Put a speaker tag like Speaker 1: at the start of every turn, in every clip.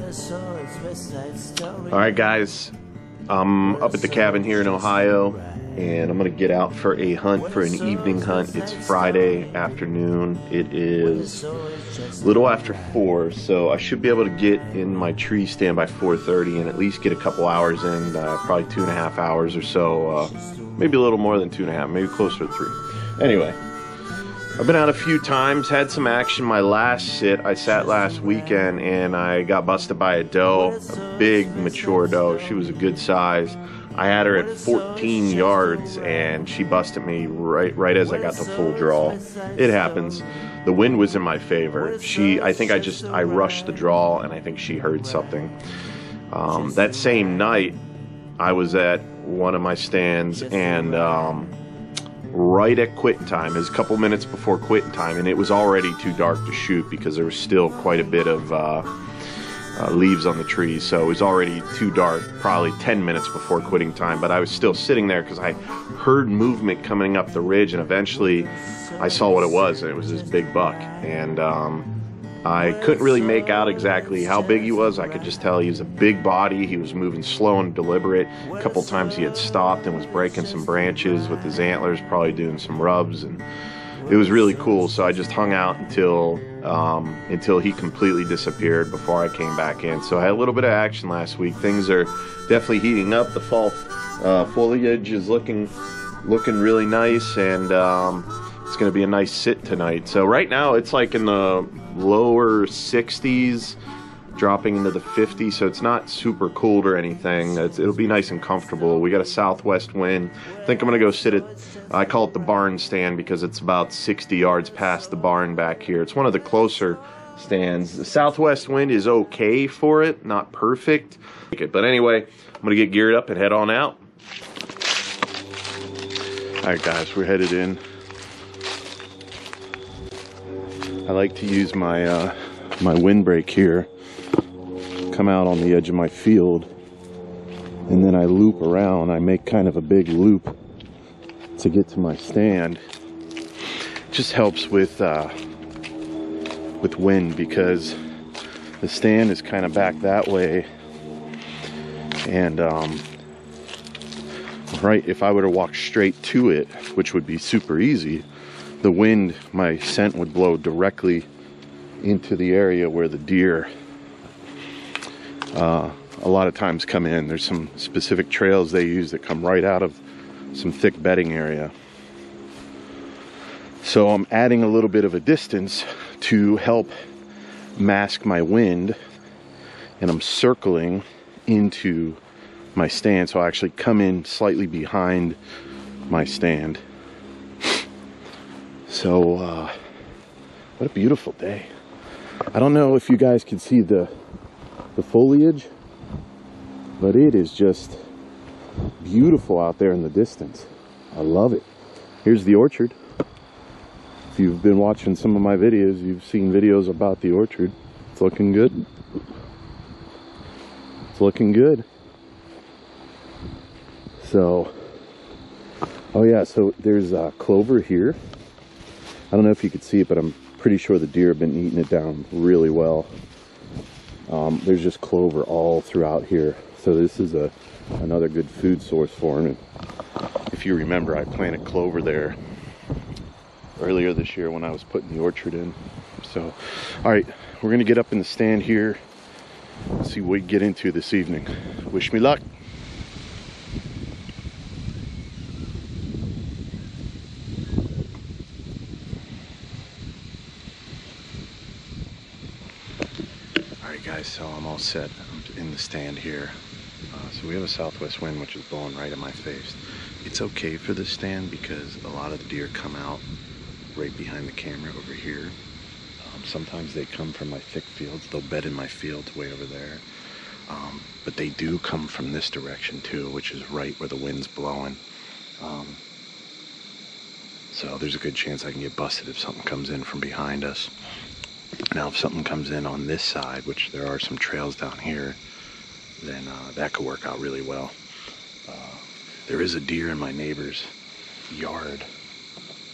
Speaker 1: Alright guys, I'm up at the cabin here in Ohio, and I'm gonna get out for a hunt, for an evening hunt. It's Friday afternoon. It is a little after 4, so I should be able to get in my tree stand by 4:30 and at least get a couple hours in, probably 2.5 hours or so, maybe a little more than 2.5, maybe closer to 3. Anyway, I've been out a few times, had some action. My last sit, I sat last weekend and I got busted by a doe, a big mature doe. She was a good size. I had her at 14 yards and she busted me right as I got the full draw. It happens. The wind was in my favor. I think I rushed the draw, and I think she heard something. That same night, I was at one of my stands, and right at quitting time, it was a couple minutes before quitting time, and it was already too dark to shoot because there was still quite a bit of leaves on the trees, so it was already too dark, probably 10 minutes before quitting time. But I was still sitting there because I heard movement coming up the ridge, and eventually I saw what it was, and it was this big buck. And I couldn't really make out exactly how big he was. I could just tell he was a big body. He was moving slow and deliberate. A couple times he had stopped and was breaking some branches with his antlers, probably doing some rubs, and it was really cool. So I just hung out until he completely disappeared before I came back in. So I had a little bit of action last week. Things are definitely heating up. The fall foliage is looking really nice, and it's going to be a nice sit tonight. So right now it's like in the lower 60s, dropping into the 50s, so it's not super cold or anything. It'll be nice and comfortable. We got a southwest wind. I think I'm gonna go sit at, I call it the barn stand because it's about 60 yards past the barn back here. It's one of the closer stands. The southwest wind is okay for it, not perfect. But anyway, I'm gonna get geared up and head on out. Alright guys, we're headed in. I like to use my my windbreak here, come out on the edge of my field, and then I loop around. I make kind of a big loop to get to my stand. It just helps with wind because the stand is kind of back that way, and right, if I were to walk straight to it, which would be super easy, the wind, my scent would blow directly into the area where the deer a lot of times come in. There's some specific trails they use that come right out of some thick bedding area. So I'm adding a little bit of a distance to help mask my wind, and I'm circling into my stand, so I actually come in slightly behind my stand. So what a beautiful day. I don't know if you guys can see the foliage, but it is just beautiful out there in the distance. I love it. Here's the orchard. If you've been watching some of my videos, you've seen videos about the orchard. It's looking good. It's looking good. So, oh yeah, so there's clover here. I don't know if you could see it, but I'm pretty sure the deer have been eating it down really well. There's just clover all throughout here, so this is another good food source for them. And if you remember, I planted clover there earlier this year when I was putting the orchard in. So, all right, we're gonna get up in the stand here, see what we get into this evening. Wish me luck. Guys, so I'm all set. I'm in the stand here. So we have a southwest wind which is blowing right in my face. It's okay for this stand because a lot of the deer come out right behind the camera over here. Sometimes they come from my thick fields. They'll bed in my fields way over there. But they do come from this direction too, which is right where the wind's blowing. So there's a good chance I can get busted if something comes in from behind us. Now if something comes in on this side, which there are some trails down here, then that could work out really well. There is a deer in my neighbor's yard.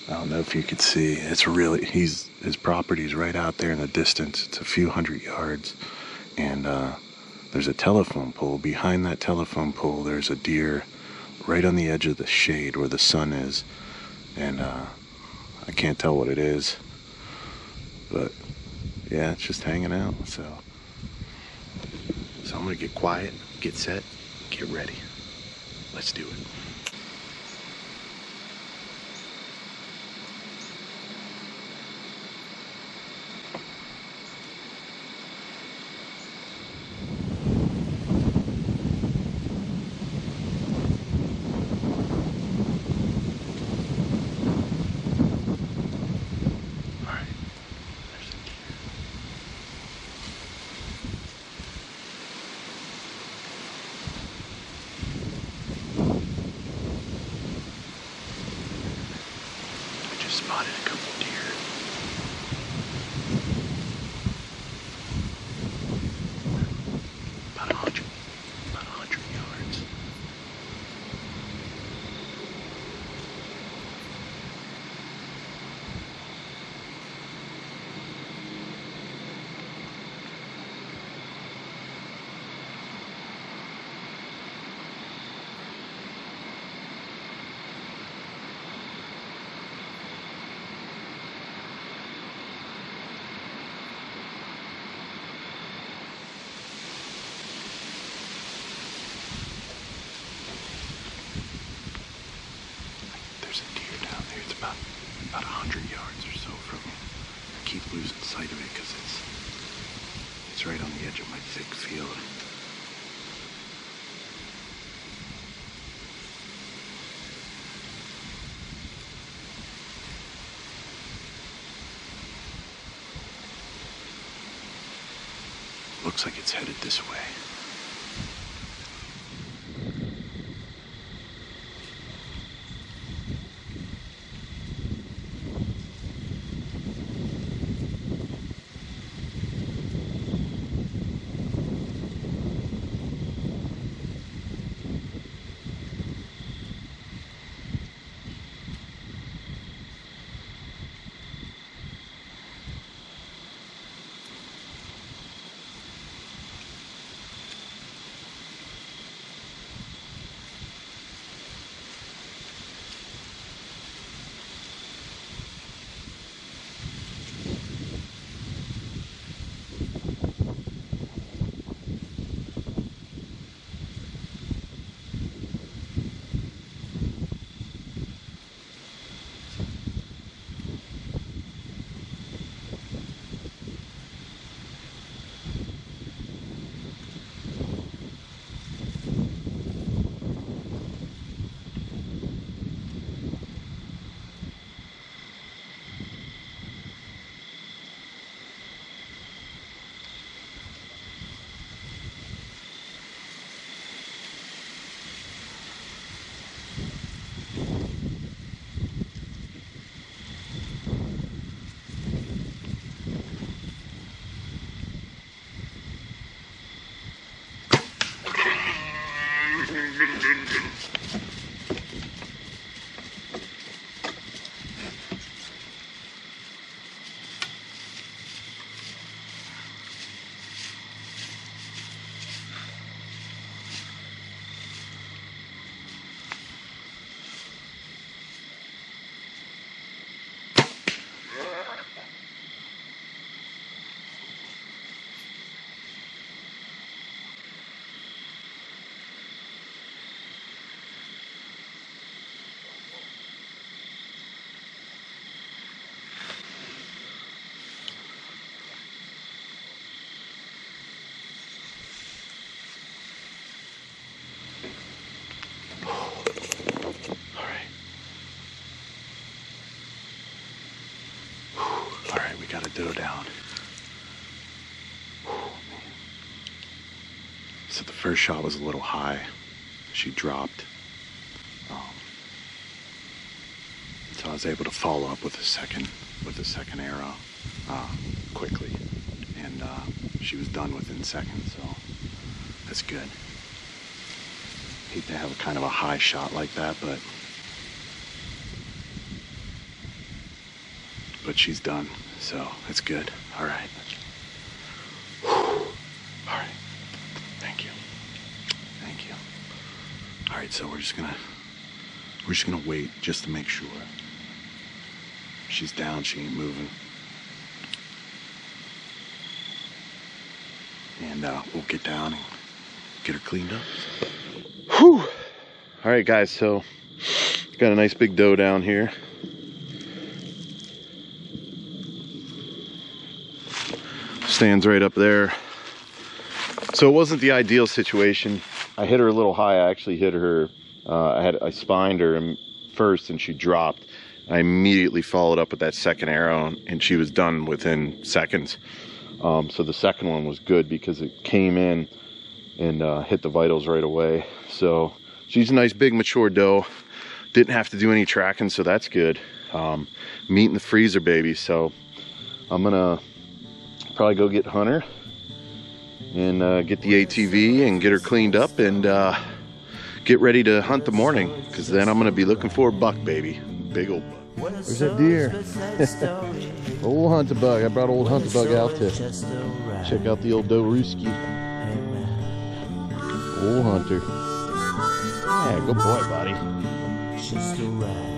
Speaker 1: I don't know if you could see. It's really, his property's right out there in the distance. It's a few hundred yards, and
Speaker 2: there's a telephone pole. Behind that telephone pole, there's a deer right on the edge of the shade where the sun is. And I can't tell what it is. But yeah, it's just hanging out. So I'm going to get quiet, get set, get ready. Let's do it. Spotted a couple deer. About 100 yards. About 100 yards or so from me. I keep losing sight of it because it's right on the edge of my thick field. Looks like it's headed this way. Got a doe down. So the first shot was a little high. She dropped. So I was able to follow up with a second arrow quickly, and she was done within seconds. So that's good. Hate to have a kind of a high shot like that, but she's done. So that's good. All right. All right. Thank right, so we're just gonna wait just to make sure she's down, she ain't moving. And we'll get down and get her cleaned up.
Speaker 1: Whew. All right, guys, so got a nice big doe down here. Stands right up there. So it wasn't the ideal situation. I hit her a little high. I actually hit her, I spined her first and she dropped. I immediately followed up with that second arrow and she was done within seconds. So the second one was good because it came in and hit the vitals right away. So she's a nice big mature doe. Didn't have to do any tracking, so that's good. Meat in the freezer, baby. So I'm gonna probably go get Hunter and get the ATV and get her cleaned up and get ready to hunt the morning, because then I'm gonna be looking for a buck, baby. Big old buck. Where's that deer? Old hunter bug. I brought old hunter bug out to check out the old doe rooski. Old hunter. Yeah, good boy, buddy. Just a ride.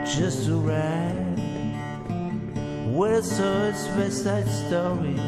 Speaker 3: Just a ride. Where I saw its West Side Story.